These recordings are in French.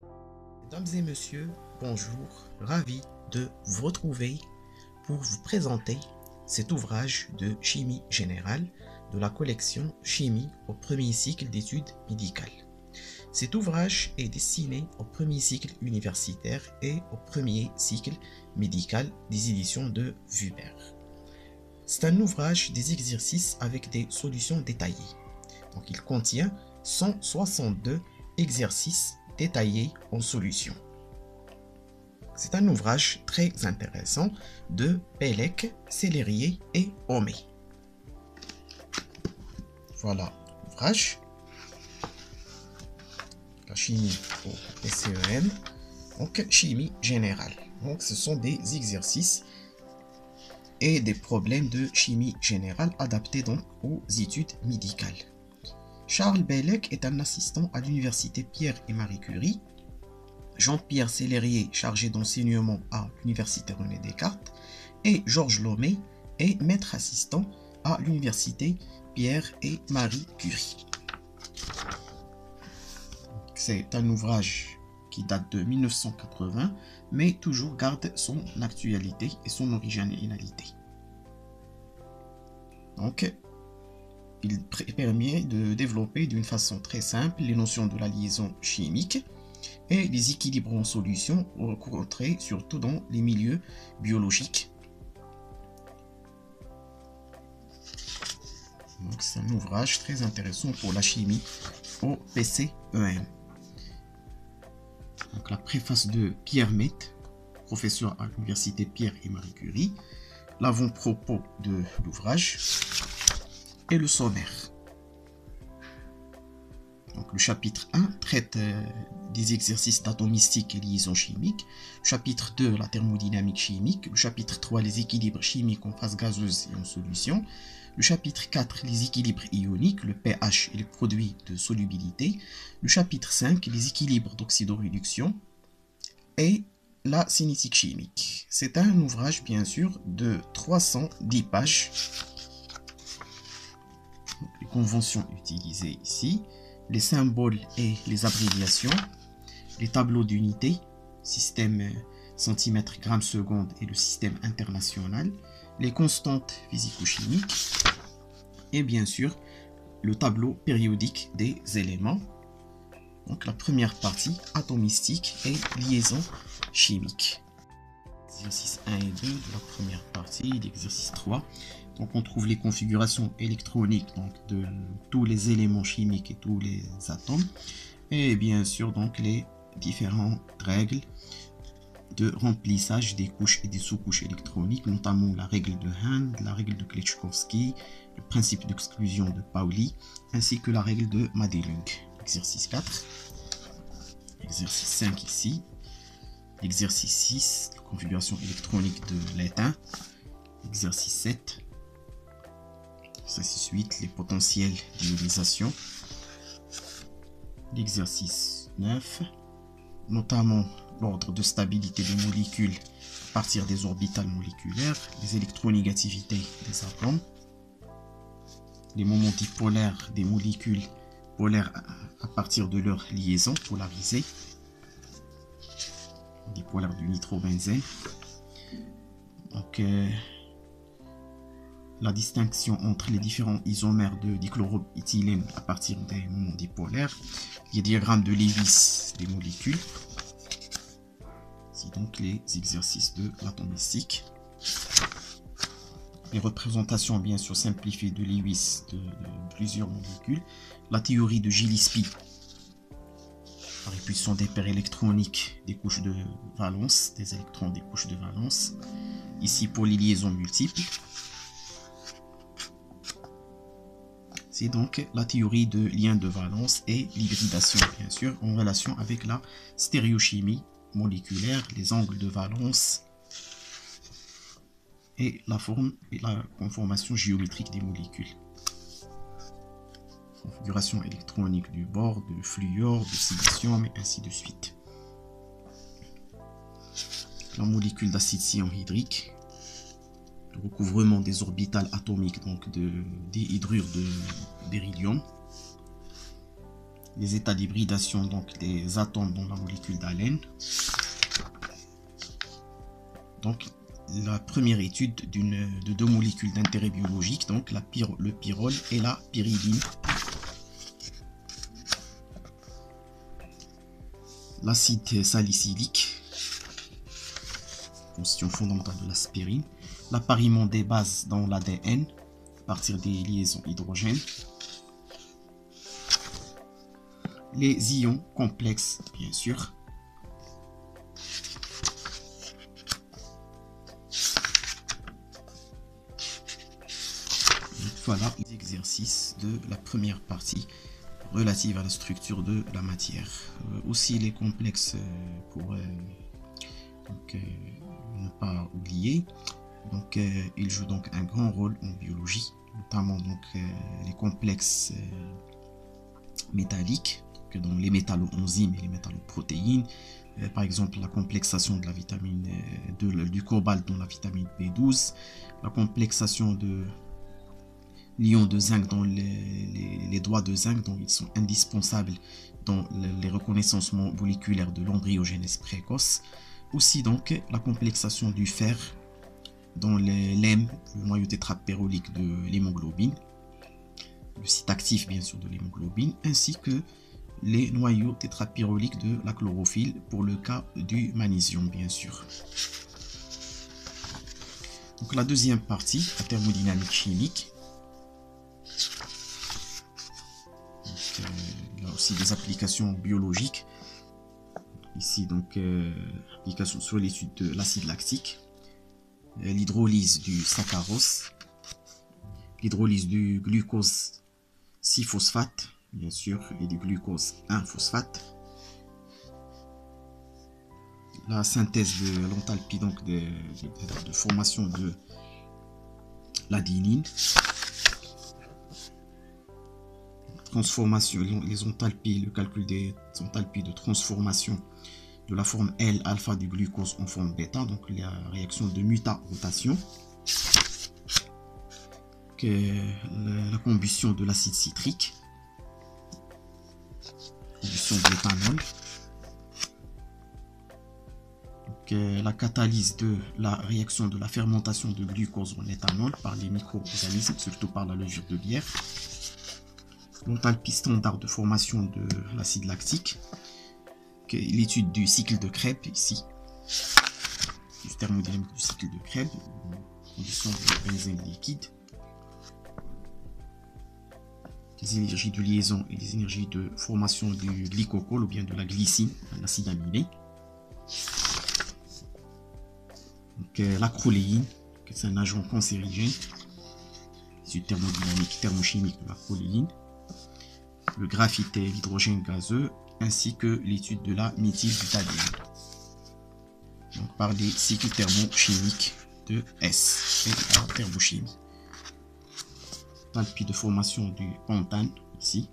Mesdames et messieurs, bonjour, ravi de vous retrouver pour vous présenter cet ouvrage de chimie générale de la collection Chimie au premier cycle d'études médicales. Cet ouvrage est destiné au premier cycle universitaire et au premier cycle médical des éditions de Vuber. C'est un ouvrage des exercices avec des solutions détaillées. Donc il contient 162 exercices détaillés en solutions. C'est un ouvrage très intéressant de Pellec, Sellerier et Homé. Voilà l'ouvrage. La chimie au PCEM, donc chimie générale. Donc ce sont des exercices et des problèmes de chimie générale adaptés donc aux études médicales. Charles Pellec est un assistant à l'université Pierre et Marie Curie. Jean-Pierre Sellerier, chargé d'enseignement à l'université René Descartes, et Georges Lomé est maître assistant à l'université Pierre et Marie Curie. C'est un ouvrage qui date de 1980, mais toujours garde son actualité et son originalité. Donc, il permet de développer d'une façon très simple les notions de la liaison chimique et les équilibres en solution rencontrés surtout dans les milieux biologiques. C'est un ouvrage très intéressant pour la chimie au PCEM. Donc, la préface de Pierre Mette, professeur à l'université Pierre et Marie Curie, l'avant-propos de l'ouvrage et le sommaire. Donc, le chapitre 1 traite des exercices d'atomistique et liaison chimique. Le chapitre 2, la thermodynamique chimique. Le chapitre 3, les équilibres chimiques en phase gazeuse et en solution. Le chapitre 4, les équilibres ioniques, le pH et les produits de solubilité. Le chapitre 5, les équilibres d'oxydoréduction et la cinétique chimique. C'est un ouvrage, bien sûr, de 310 pages. Les conventions utilisées ici, les symboles et les abréviations, les tableaux d'unité, système centimètre gramme seconde et le système international, les constantes physico-chimiques et bien sûr le tableau périodique des éléments. Donc la première partie, atomistique et liaison chimique. Exercice 1 et 2 de la première partie, l'exercice 3. Donc on trouve les configurations électroniques donc, de tous les éléments chimiques et tous les atomes. Et bien sûr donc les différentes règles de remplissage des couches et des sous-couches électroniques, notamment la règle de Hund, la règle de Klitschkowski, le principe d'exclusion de Pauli, ainsi que la règle de Madelung. Exercice 4. Exercice 5 ici. Exercice 6, la configuration électronique de l'étain. Exercice 7. Exercice 8, les potentiels d'ionisation. L'exercice 9, notamment l'ordre de stabilité des molécules à partir des orbitales moléculaires, les électronégativités des atomes, les moments dipolaires des molécules polaires à partir de leur liaison polarisée, dipolaire du nitrobenzène. Donc, la distinction entre les différents isomères de dichloroéthylène à partir des moments dipolaires, les diagrammes de Lewis des molécules. C'est donc les exercices de l'atomistique. Les représentations bien sûr simplifiées de Lewis de plusieurs molécules. La théorie de Gillespie, la répulsion des paires électroniques des couches de valence, des électrons des couches de valence. Ici pour les liaisons multiples. C'est donc la théorie de lien de valence et l'hybridation, bien sûr, en relation avec la stéréochimie moléculaire, les angles de valence et la forme et la conformation géométrique des molécules. Configuration électronique du bord, de fluor, de silicium et ainsi de suite. La molécule d'acide cyanhydrique, le recouvrement des orbitales atomiques donc des hydrures de beryllium, les états d'hybridation donc des atomes dans la molécule d'haleine. Donc la première étude de deux molécules d'intérêt biologique, donc le pyrrole et la pyridine. L'acide salicylique, constitution fondamentale de l'aspirine. L'appariement des bases dans l'ADN à partir des liaisons hydrogènes. Les ions complexes, bien sûr. Voilà les exercices de la première partie relative à la structure de la matière. Aussi les complexes pour ne pas oublier. Donc ils jouent donc un grand rôle en biologie, notamment donc les complexes métalliques, dans les métalloenzymes et les métalloprotéines. Par exemple, la complexation de la vitamine du cobalt dans la vitamine B12, la complexation de l'ion de zinc dans les doigts de zinc, donc ils sont indispensables dans les reconnaissances moléculaires de l'embryogenèse précoce. Aussi donc la complexation du fer dans l'hème, le noyau tétrapérolique de l'hémoglobine, le site actif bien sûr de l'hémoglobine, ainsi que les noyaux tétrapyroliques de la chlorophylle pour le cas du magnésium bien sûr. Donc la deuxième partie, la thermodynamique chimique. Il y a aussi des applications biologiques. Ici donc application sur l'étude de l'acide lactique, l'hydrolyse du saccharose, l'hydrolyse du glucose 6-phosphate, bien sûr, et du glucose 1-phosphate. La synthèse de l'enthalpie donc de formation de l'adenine. Transformation, les enthalpies, le calcul des enthalpies de transformation de la forme L-alpha du glucose en forme bêta, donc la réaction de muta-rotation. La combustion de l'acide citrique, combustion de l'éthanol, la catalyse de la réaction de la fermentation de glucose en éthanol par les micro-organismes, surtout par la levure de bière, l'enthalpie standard de formation de l'acide lactique, l'étude du cycle de Krebs ici, du thermodynamique du cycle de Krebs, condition de benzène liquide, les énergies de liaison et les énergies de formation du glycocol ou bien de la glycine, l'acide aminé. L'acroléine, c'est un agent cancérigène, l'étude thermodynamique thermochimique de l'acroléine, le graphite et l'hydrogène gazeux, ainsi que l'étude de la méthylbutadiène. Donc par les cycles thermochimiques de S et la thermochimie. Enthalpie de formation du pentane ici.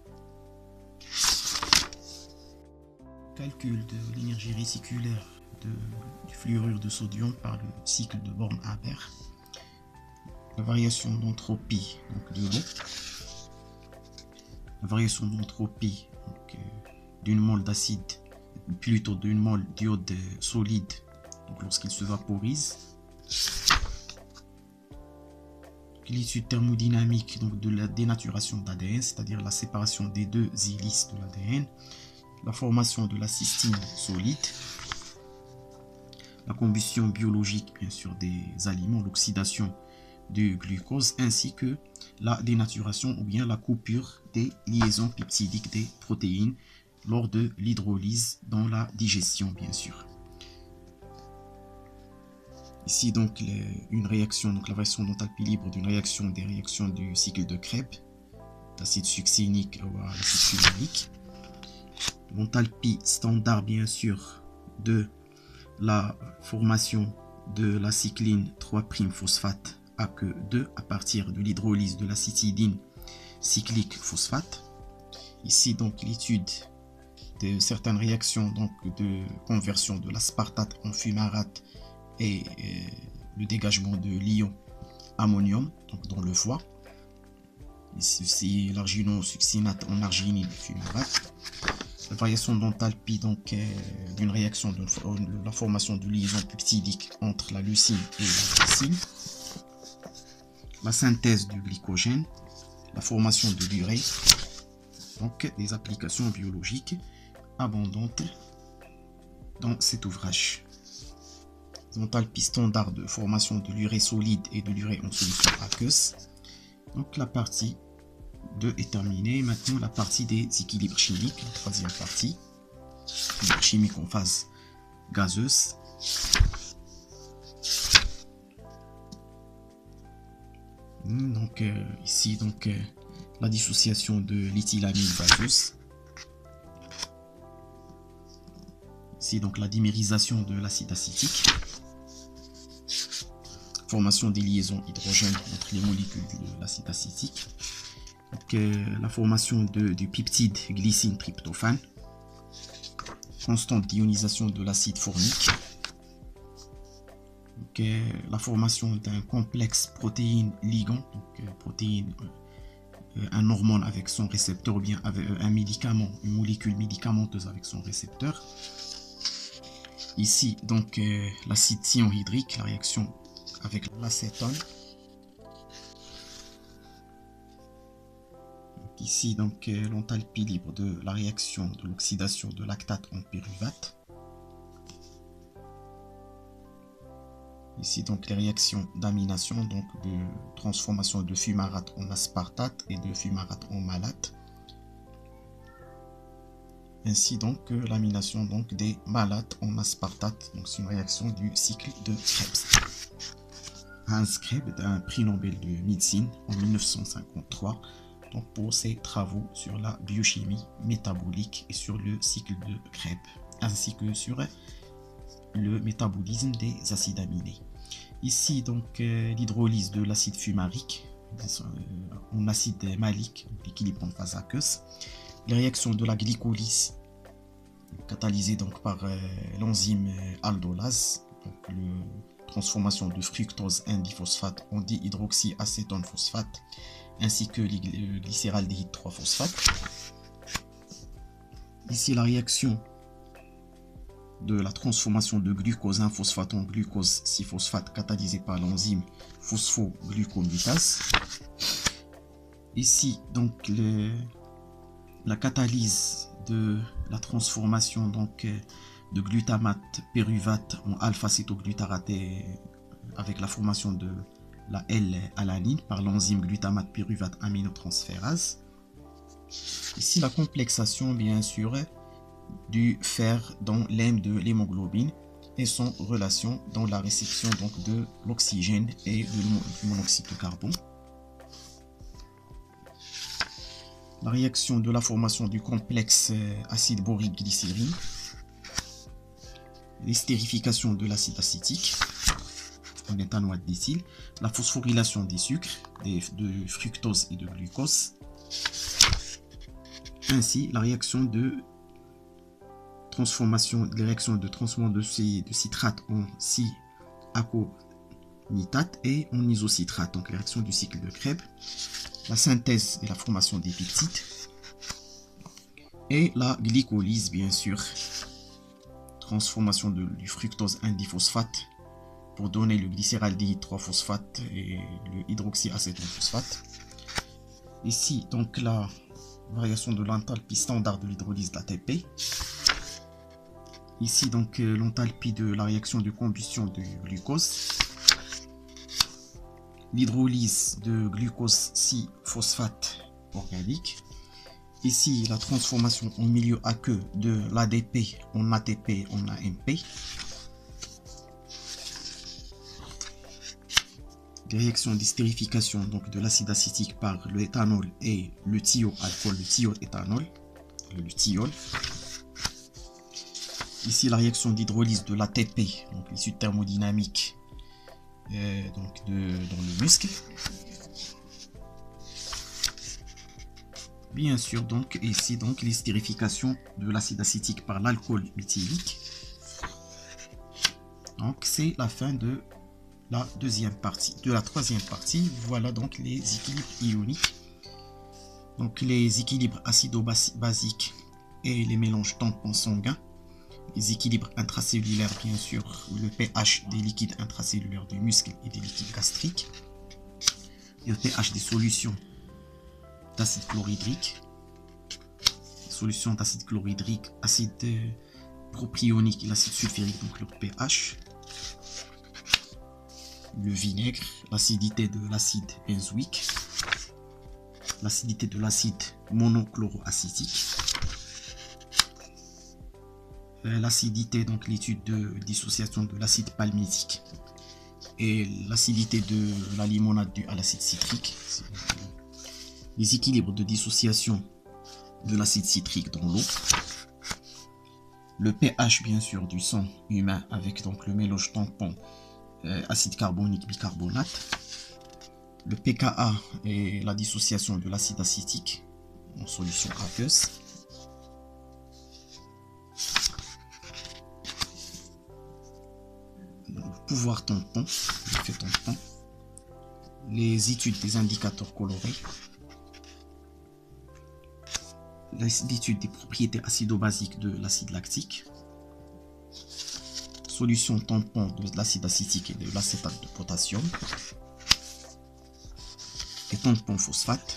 Calcul de l'énergie réticulaire du fluorure de sodium par le cycle de Born-Haber. La variation d'entropie de l'eau. La variation d'entropie d'une mole d'acide, plutôt d'une mole d'iode solide, donc lorsqu'il se vaporise. L'étude thermodynamique donc de la dénaturation d'ADN, c'est-à-dire la séparation des deux hélices de l'ADN, la formation de la cystine solide, la combustion biologique bien sûr des aliments, l'oxydation du glucose, ainsi que la dénaturation ou bien la coupure des liaisons peptidiques des protéines lors de l'hydrolyse dans la digestion bien sûr. Ici donc une réaction, donc la variation d'enthalpie libre d'une réaction des réactions du cycle de Krebs, d'acide succinique à l'acide fulvique. L'enthalpie standard bien sûr de la formation de la cycline 3'-phosphate AQ2 à partir de l'hydrolyse de la citidine cyclique phosphate. Ici donc l'étude de certaines réactions donc de conversion de l'aspartate en fumarate et le dégagement de l'ion ammonium donc dans le foie. Ici, l'argino-succinate en arginine et fumarate. La variation d'enthalpie donc d'une réaction de la formation de liaison peptidique entre la leucine et la glycine. La synthèse du glycogène, la formation de l'urée, donc des applications biologiques abondantes dans cet ouvrage. Enthalpie standard de formation de l'urée solide et de l'urée en solution aqueuse. Donc la partie 2 est terminée. Maintenant la partie des équilibres chimiques, la troisième partie, équilibre chimique en phase gazeuse. Donc ici donc la dissociation de l'éthylamine gazeuse. Ici donc la dimérisation de l'acide acétique. Formation des liaisons hydrogènes entre les molécules de l'acide acétique. Donc, la formation du peptide glycine tryptophane. Constante d'ionisation de l'acide formique. Donc, la formation d'un complexe protéine-ligand, donc protéine, un hormone avec son récepteur ou bien avec un médicament, une molécule médicamenteuse avec son récepteur. Ici donc l'acide cyanhydrique, la réaction avec l'acétone. Ici donc l'enthalpie libre de la réaction de l'oxydation de lactate en pyruvate. Ici donc les réactions d'amination, donc de transformation de fumarate en aspartate et de fumarate en malate. Ainsi donc l'amination donc des malates en aspartate, donc c'est une réaction du cycle de Krebs. Hans Krebs est un prix Nobel de médecine en 1953 donc pour ses travaux sur la biochimie métabolique et sur le cycle de Krebs, ainsi que sur le métabolisme des acides aminés. Ici donc l'hydrolyse de l'acide fumarique en acide malique, l'équilibre en phase aqueuse. Les réactions de la glycolyse catalysée donc par l'enzyme aldolase, donc la transformation de fructose indiphosphate en dihydroxyacétone phosphate, ainsi que le glycéraldéhyde 3-phosphate. Ici la réaction de la transformation de glucose 1-phosphate en glucose 6-phosphate catalysée par l'enzyme phosphoglucoamylase. Ici donc la catalyse de la transformation donc de glutamate pyruvate en alpha-cétoglutarate avec la formation de la L-alanine par l'enzyme glutamate pyruvate aminotransférase. Ici la complexation bien sûr du fer dans l'hème de l'hémoglobine et son relation dans la réception donc de l'oxygène et du monoxyde de carbone. La réaction de la formation du complexe acide borique glycérine, l'estérification de l'acide acétique en éthanoate d'éthyle, la phosphorylation des sucres, de fructose et de glucose, ainsi la réaction de transformation, de citrate en aconitate et en isocitrate, donc les réactions du cycle de Krebs, la synthèse et la formation des peptides et la glycolyse bien sûr, transformation du fructose indiphosphate pour donner le glycéraldéhyde 3-phosphate et le hydroxyacétone phosphate. Ici donc la variation de l'enthalpie standard de l'hydrolyse de l'ATP. Ici donc l'enthalpie de la réaction de combustion du glucose. L'hydrolyse de glucose 6-phosphate organique. Ici la transformation en milieu aqueux de l'ADP en ATP en AMP. Les réactions d'estérification donc de l'acide acétique par le éthanol et le thioalcool, le thioéthanol, le thiol. Ici la réaction d'hydrolyse de l'ATP, donc l'issue thermodynamique donc dans le muscle. Bien sûr donc ici donc l'estérification de l'acide acétique par l'alcool méthylique. Donc c'est la fin de la deuxième partie. De la troisième partie, voilà donc les équilibres ioniques Donc les équilibres acido-basiques et les mélanges tampons sanguins. Les équilibres intracellulaires, bien sûr, le pH des liquides intracellulaires du muscle et des liquides gastriques. Et le pH des solutions d'acide chlorhydrique. Solution d'acide chlorhydrique, acide propionique et l'acide sulfurique, donc leur pH. Le vinaigre, l'acidité de l'acide benzoïque, l'acidité de l'acide monochloroacétique, l'acidité, donc l'étude de dissociation de l'acide palmitique et l'acidité de la limonade due à l'acide citrique, les équilibres de dissociation de l'acide citrique dans l'eau, le pH bien sûr du sang humain avec donc le mélange tampon acide carbonique bicarbonate, le pKa et la dissociation de l'acide acétique en solution aqueuse, le pouvoir tampon, l'effet tampon, les études des indicateurs colorés, l'étude des propriétés acido-basiques de l'acide lactique, solution tampon de l'acide acétique et de l'acétate de potassium, et tampon phosphate,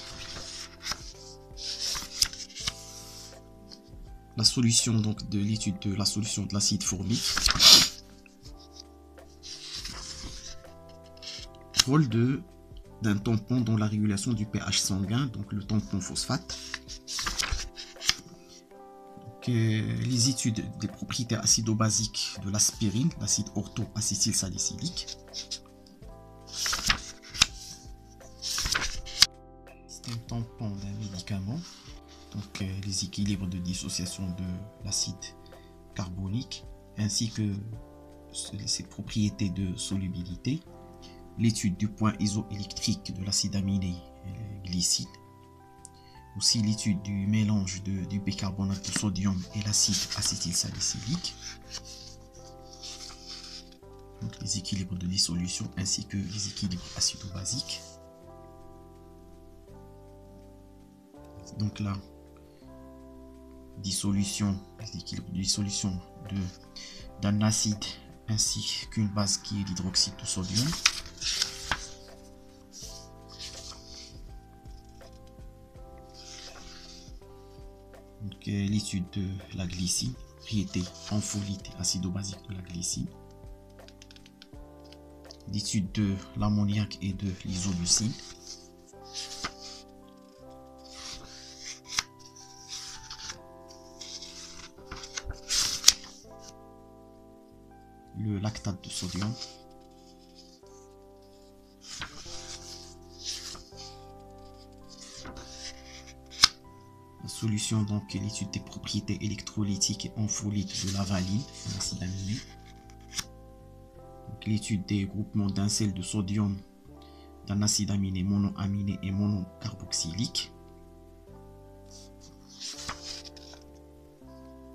la solution donc de l'étude de la solution de l'acide formique, rôle d'un tampon dans la régulation du pH sanguin, donc le tampon phosphate. Les études des propriétés acido-basiques de l'aspirine, l'acide ortho-acétylsalicylique. Système tampon d'un médicament, donc les équilibres de dissociation de l'acide carbonique ainsi que ses propriétés de solubilité. L'étude du point isoélectrique de l'acide aminé glycine. Aussi l'étude du mélange du bicarbonate de sodium et l'acide acétylsalicylique. Donc les équilibres de dissolution ainsi que les équilibres acido-basiques. Donc là, dissolution, les équilibres de dissolution d'un acide ainsi qu'une base qui est l'hydroxyde de sodium. L'étude de la glycine, propriété ampholyte et acido-basique de la glycine, l'étude de l'ammoniac et de l'isoleucine, le lactate de sodium, la solution, donc l'étude des propriétés électrolytiques et ampholytes de la valine, l'acide aminé, l'étude des groupements d'un sel de sodium d'un acide aminé monoaminé et monocarboxylique,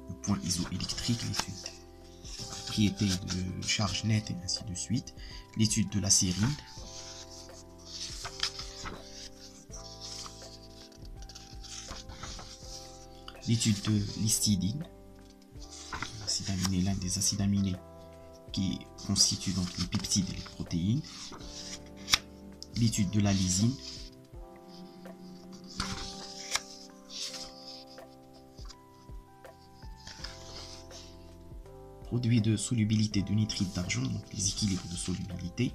le point isoélectrique, l'étude des propriétés de charge nette et ainsi de suite, l'étude de la sérine, l'étude de l'histidine, l'acide aminé, l'un des acides aminés qui constitue donc les peptides et les protéines, l'étude de la lysine, produit de solubilité de nitrite d'argent, donc les équilibres de solubilité,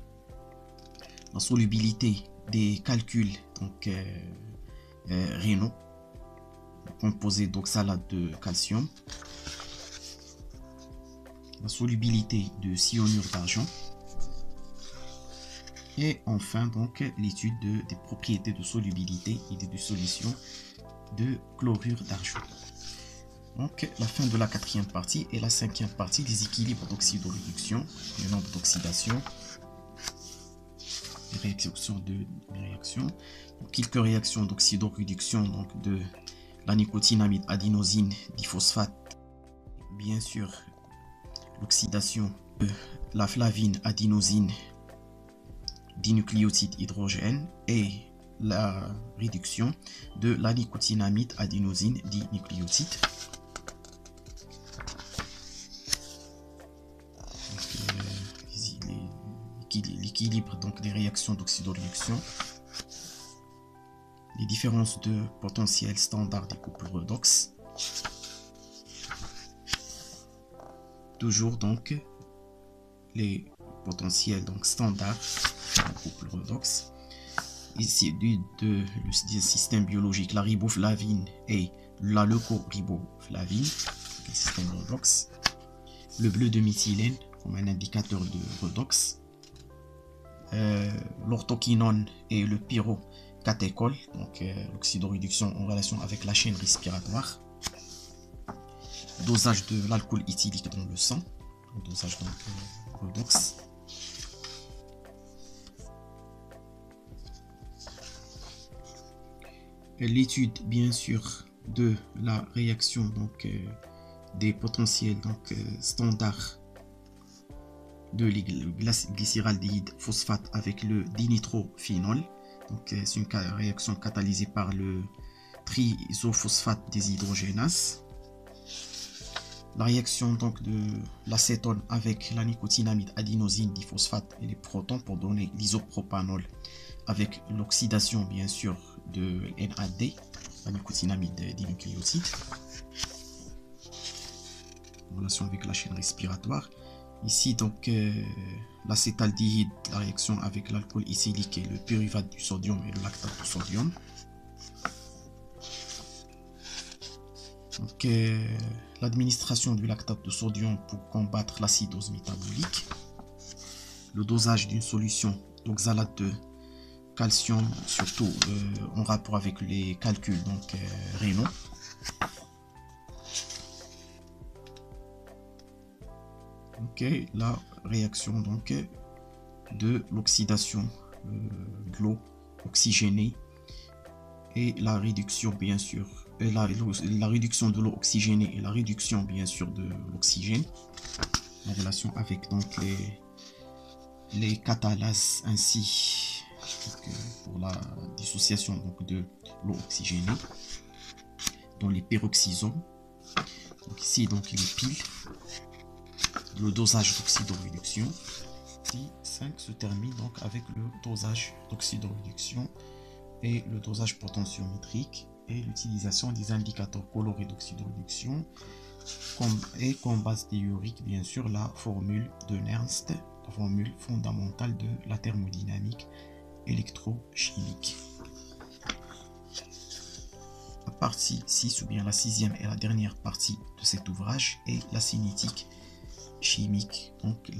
la solubilité des calculs donc rénaux composés d'oxalate de calcium, la solubilité de cyanure d'argent et enfin donc l'étude des propriétés de solubilité et de dissolution de chlorure d'argent. Donc la fin de la quatrième partie et la cinquième partie des équilibres d'oxydoréduction, le nombre d'oxydation, les réactions donc, quelques réactions d'oxydoréduction donc de la nicotinamide adénosine diphosphate, bien sûr l'oxydation de la flavine adénosine dinucléotide hydrogène et la réduction de la nicotinamide adénosine dinucléotide. L'équilibre donc des réactions d'oxydoréduction, les différences de potentiel standard des couples redox, toujours donc les potentiels donc standards en couple redox. Ici du système biologique, la riboflavine et la leucoriboflavine, le système redox, le bleu de méthylène comme un indicateur de redox, l'orthoquinone et le pyrocatéchol, donc l'oxydoréduction en relation avec la chaîne respiratoire, dosage de l'alcool éthylique dans le sang, dosage donc redox. L'étude bien sûr de la réaction donc des potentiels donc standards de glycéraldéhyde phosphate avec le dinitrophénol. Donc c'est une réaction catalysée par le triisophosphate déshydrogénase. La réaction donc de l'acétone avec la nicotinamide adénosine diphosphate et les protons pour donner l'isopropanol avec l'oxydation bien sûr de NAD, la nicotinamide dinucléotide, en relation avec la chaîne respiratoire. Ici donc l'acétaldéhyde, la réaction avec l'alcool éthylique et le pyruvate du sodium et le lactate de sodium. Donc l'administration du lactate de sodium pour combattre l'acidose métabolique, le dosage d'une solution d'oxalate de calcium, surtout en rapport avec les calculs donc rénaux. Ok, la réaction donc de l'oxydation de l'eau oxygénée et la réduction bien sûr la réduction de l'eau oxygénée et la réduction bien sûr de l'oxygène en relation avec donc les catalases ainsi pour la dissociation donc de l'eau oxygénée dans les peroxysomes. Donc ici donc les piles, le dosage d'oxydoréduction. Ici 5 se termine donc avec le dosage d'oxydoréduction et le dosage potentiométrique et l'utilisation des indicateurs colorés d'oxydoréduction et comme base théorique bien sûr la formule de Nernst, la formule fondamentale de la thermodynamique électrochimique. La partie 6 ou bien la sixième et la dernière partie de cet ouvrage est la cinétique chimique, donc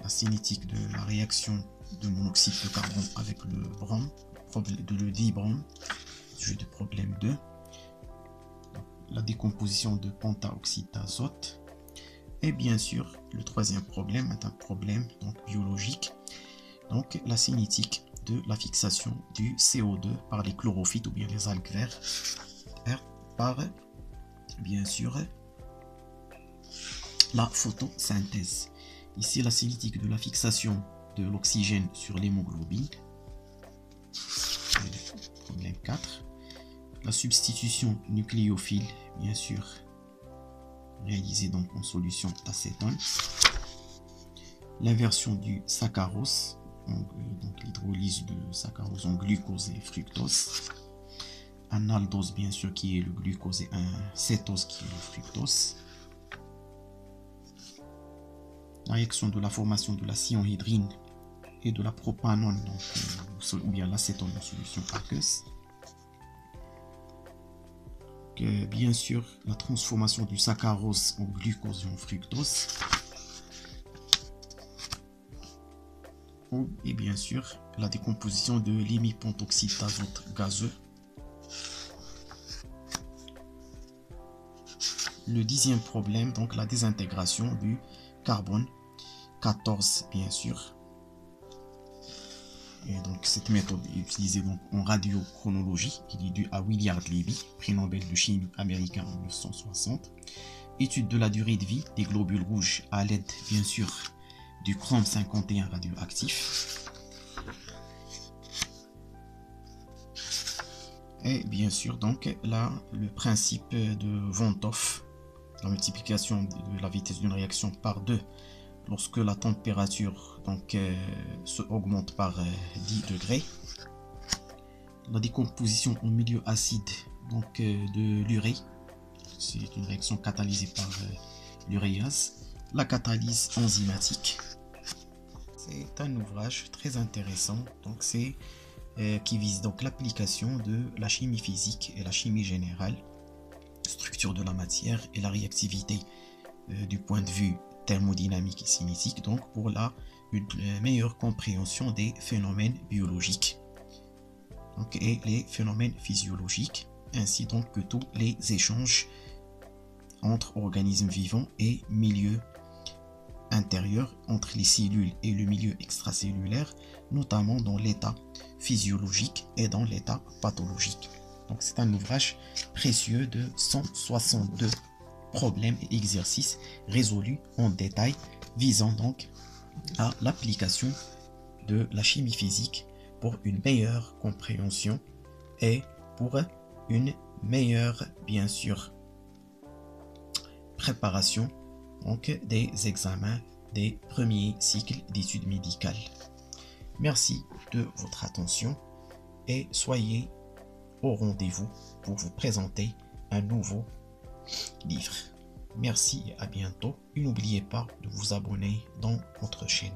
la cinétique de la réaction de monoxyde de carbone avec le brome, le dibrome, sujet de problème 2, la décomposition de pentaoxyde d'azote, et bien sûr le troisième problème est un problème donc biologique, donc la cinétique de la fixation du CO2 par les chlorophytes ou bien les algues vertes par bien sûr la photosynthèse. Ici la cinétique de la fixation de l'oxygène sur l'hémoglobine. Problème 4. La substitution nucléophile, bien sûr, réalisée donc en solution d'acétone. L'inversion du saccharose, donc l'hydrolyse de saccharose en glucose et fructose. Un aldose, bien sûr, qui est le glucose et un cétose qui est le fructose. La réaction de la formation de la cyanhydrine et de la propanone, donc, ou bien l'acétone en solution aqueuse. Bien sûr, la transformation du saccharose en glucose et en fructose. Et bien sûr, la décomposition de l'hémipentoxyde d'azote gazeux. Le 10e problème, donc la désintégration du carbone 14, bien sûr. Et donc cette méthode est utilisée donc en radiochronologie, qui est due à Willard Levy, prix Nobel de chimie américain en 1960. Étude de la durée de vie des globules rouges à l'aide bien sûr du chrome 51 radioactif. Et bien sûr, donc là, le principe de Van 't Hoff, la multiplication de la vitesse d'une réaction par 2 lorsque la température donc, se augmente par 10 degrés. La décomposition en milieu acide donc, de l'urée, c'est une réaction catalysée par l'uréase. La catalyse enzymatique, c'est un ouvrage très intéressant, donc c'est qui vise donc l'application de la chimie physique et la chimie générale, structure de la matière et la réactivité du point de vue thermodynamique et cinétique, donc pour une meilleure compréhension des phénomènes biologiques donc, et les phénomènes physiologiques, ainsi donc que tous les échanges entre organismes vivants et milieux intérieurs, entre les cellules et le milieu extracellulaire, notamment dans l'état physiologique et dans l'état pathologique. Donc c'est un ouvrage précieux de 162 problèmes et exercices résolus en détail, visant donc à l'application de la chimie physique pour une meilleure compréhension et pour une meilleure, bien sûr, préparation donc, des examens des premiers cycles d'études médicales. Merci de votre attention et soyez au rendez-vous pour vous présenter un nouveau livre. Merci et à bientôt. Et n'oubliez pas de vous abonner dans notre chaîne.